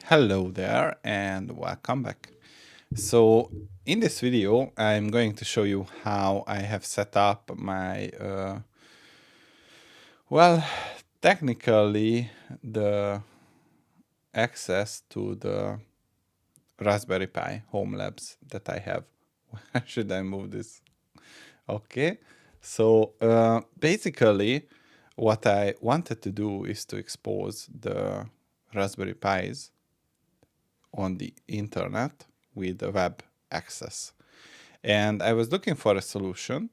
Hello there and welcome back. So in this video I'm going to show you how I have set up my well technically the access to the Raspberry Pi home labs that I have. Where should I move this? Okay, so basically what I wanted to do is to expose the Raspberry Pis on the internet with a web access. And I was looking for a solution,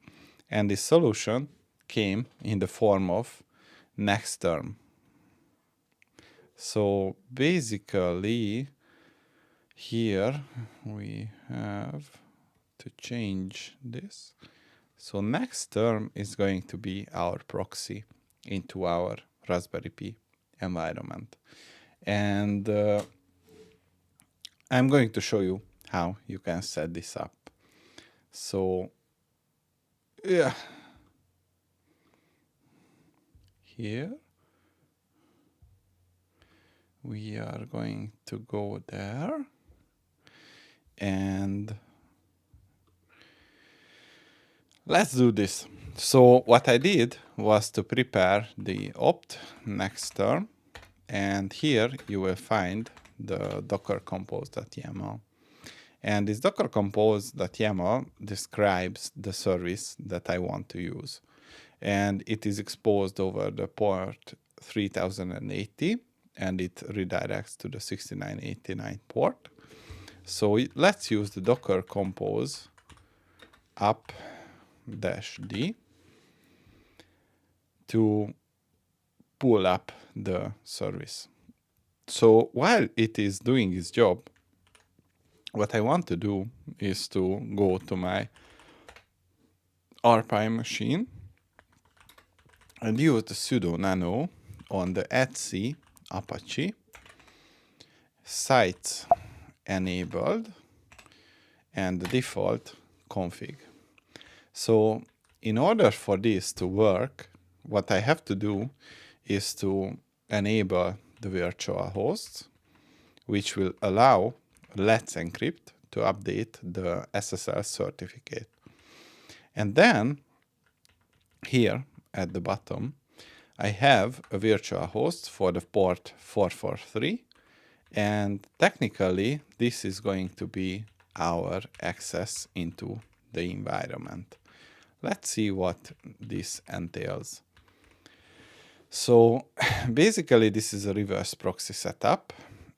and this solution came in the form of Nexterm. So basically, here we have to change this. So Nexterm is going to be our proxy into our Raspberry Pi environment. And I'm going to show you how you can set this up. So, yeah, here we are going to go there and let's do this. So what I did was to prepare the opt Nexterm, and here you will find the docker compose.yaml. And this docker compose.yaml describes the service that I want to use. And it is exposed over the port 3080, and it redirects to the 6989 port. So let's use the docker compose up-d to pull up the service. So while it is doing its job, what I want to do is to go to my RPi machine and use the sudo nano on the etc apache sites enabled and the default config. So in order for this to work, what I have to do is to enable the virtual hosts, which will allow Let's Encrypt to update the SSL certificate. And then here at the bottom, I have a virtual host for the port 443, and technically this is going to be our access into the environment. Let's see what this entails. So basically this is a reverse proxy setup,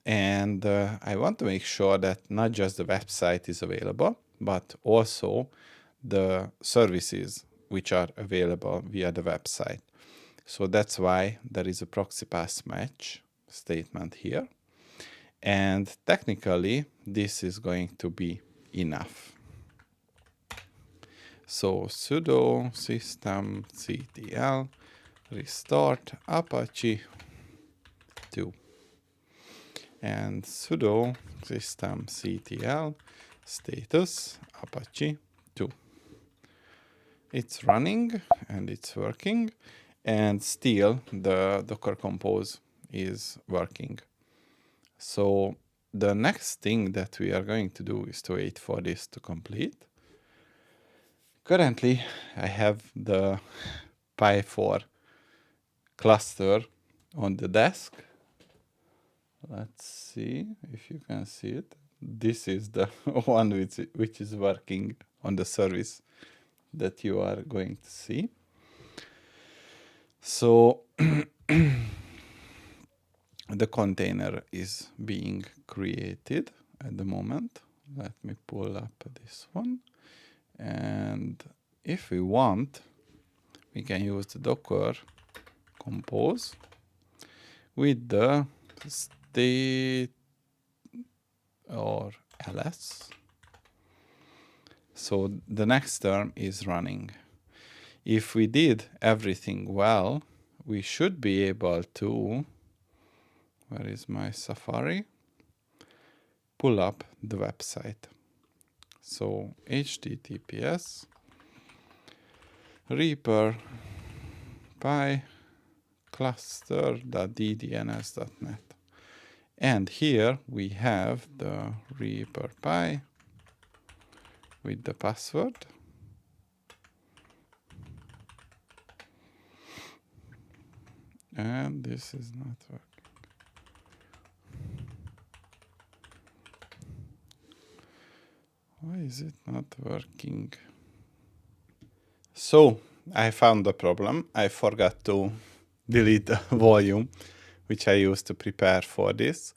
and I want to make sure that not just the website is available, but also the services which are available via the website. So that's why there is a proxy path match statement here. And technically, this is going to be enough. So sudo systemctl restart apache 2 and sudo systemctl status apache 2. It's running and it's working, and still the docker compose is working. So the next thing that we are going to do is to wait for this to complete. Currently, I have the Pi 4 cluster on the desk. Let's see if you can see it. This is the one which is working on the service that you are going to see. So the container is being created at the moment. Let me pull up this one. And if we want, we can use the docker compose with the state or ls. So the Nexterm is running. If we did everything well, we should be able to, where is my Safari? Pull up the website. So https reaper pi cluster.ddns.net, And here we have the Reaper Pi with the password. And this is not working. Why is it not working? So I found the problem. I forgot to delete the volume, which I used to prepare for this.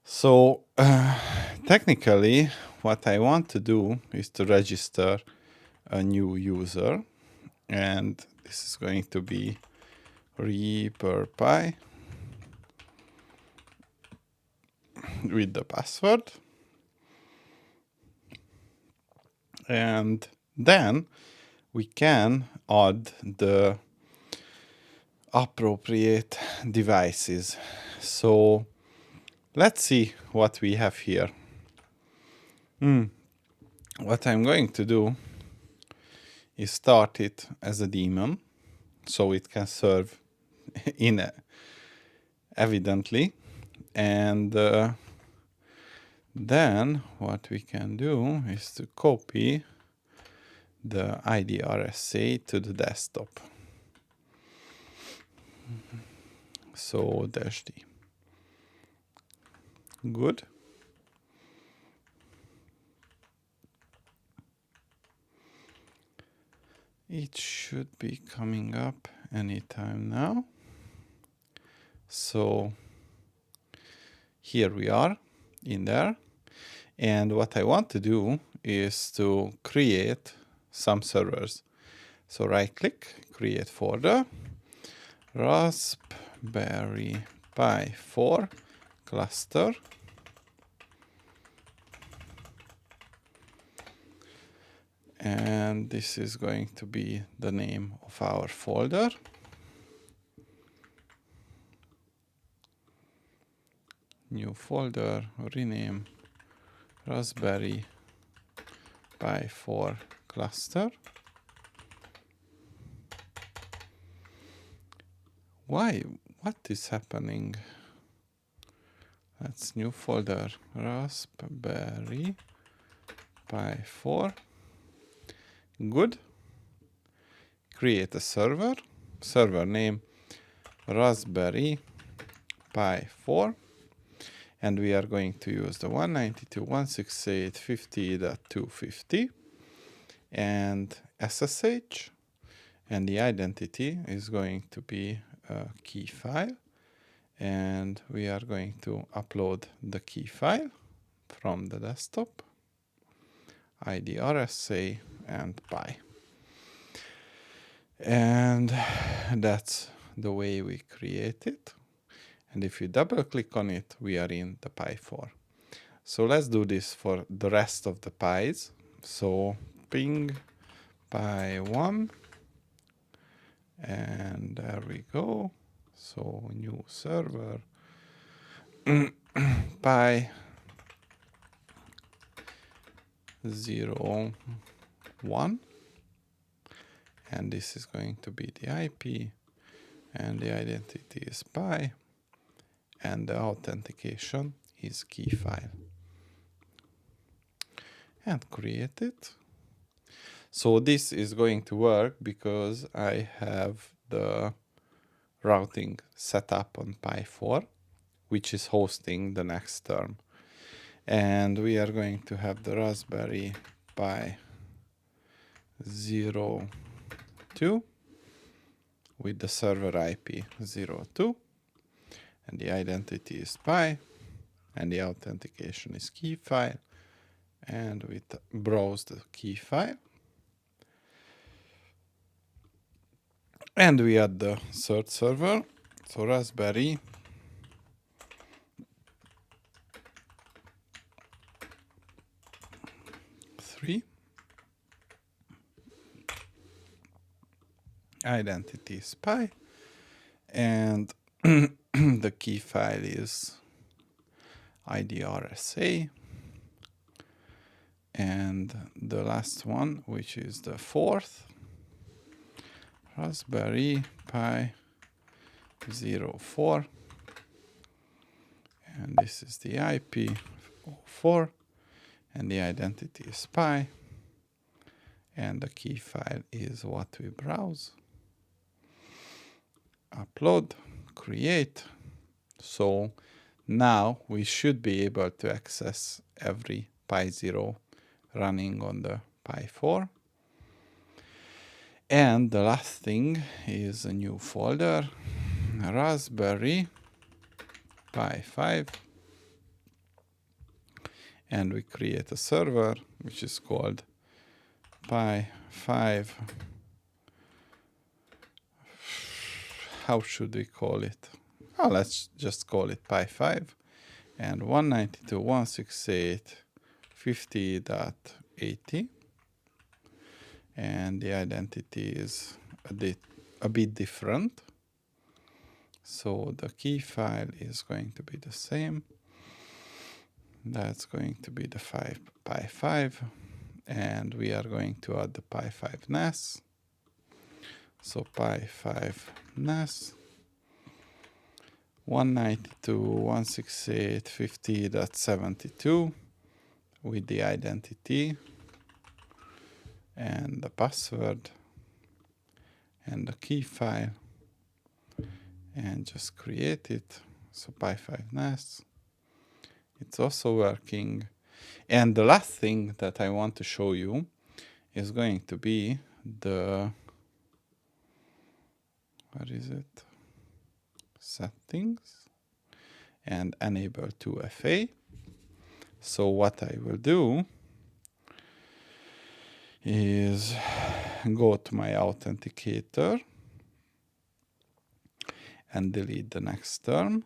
So technically, what I want to do is to register a new user. And this is going to be Reaper Pi with the password. And then we can add the appropriate devices. So let's see what we have here. What I'm going to do is start it as a daemon, so it can serve evidently. And then what we can do is to copy the ID RSA to the desktop. So -d. Good. It should be coming up anytime now. So here we are in there. And what I want to do is to create some servers. So right click, create folder, Raspberry Pi 4 cluster. And this is going to be the name of our folder. New folder, rename Raspberry Pi 4 cluster. Why? What is happening? That's new folder, Raspberry Pi 4. Good. Create a server. Server name Raspberry Pi 4. And we are going to use the 192.168.50.250 and SSH. And the identity is going to be a key file. And we are going to upload the key file from the desktop, ID RSA and Pi. And that's the way we create it. And if you double click on it, we are in the Pi 4. So let's do this for the rest of the Pis. So ping Pi 1. And there we go. So new server. Pi 0, 1. And this is going to be the IP. And the identity is Pi. And the authentication is key file. And create it. So this is going to work because I have the routing set up on Pi 4, which is hosting the Nexterm. And we are going to have the Raspberry Pi 0, 2 with the server IP 02. And the identity is Pi, and the authentication is key file. And we browse the key file. And we add the third server, so Raspberry pi 3. Identity is Pi, and the key file is IDRSA. And the last one, which is the fourth, Raspberry Pi 04. this is the IP04, and the identity is pi, and the key file is what we browse. Upload, create. So now we should be able to access every Pi0 running on the Pi4. And the last thing is a new folder, Raspberry Pi 5. And we create a server which is called Pi 5. How should we call it? Oh, let's just call it Pi 5. And 192.168.50.80. And the identity is a bit different. So the key file is going to be the same. That's going to be the Pi 5. And we are going to add the Pi 5 NAS. So Pi 5 NAS 192.168.50.72 with the identity and the password and the key file, and just create it. So Pi 5 NAS, it's also working. And the last thing that I want to show you is going to be the, what is it? Settings and enable 2FA. So what I will do is go to my authenticator and delete the Nexterm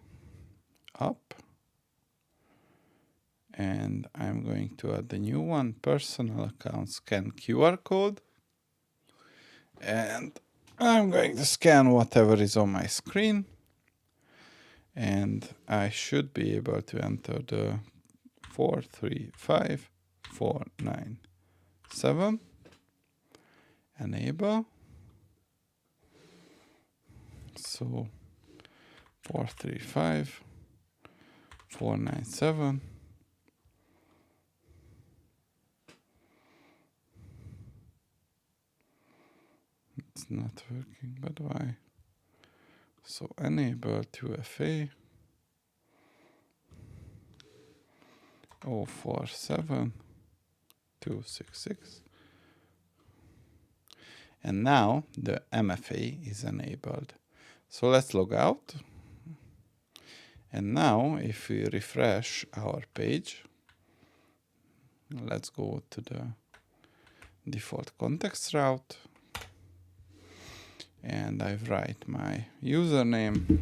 up. And I'm going to add the new one, personal account scan QR code. And I'm going to scan whatever is on my screen. And I should be able to enter the 435497. Enable. So 435497. It's not working, but why? So enable 2FA 047266. And now the MFA is enabled. So let's log out. And now if we refresh our page, let's go to the default context route. And I write my username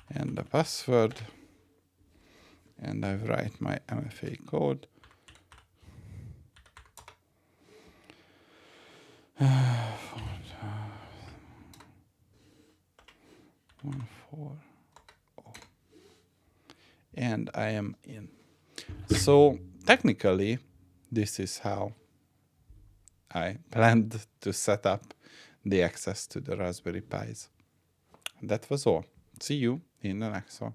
and the password. And I write my MFA code. And I am in. So technically, this is how I planned to set up the access to the Raspberry Pis. That was all. See you in the next one.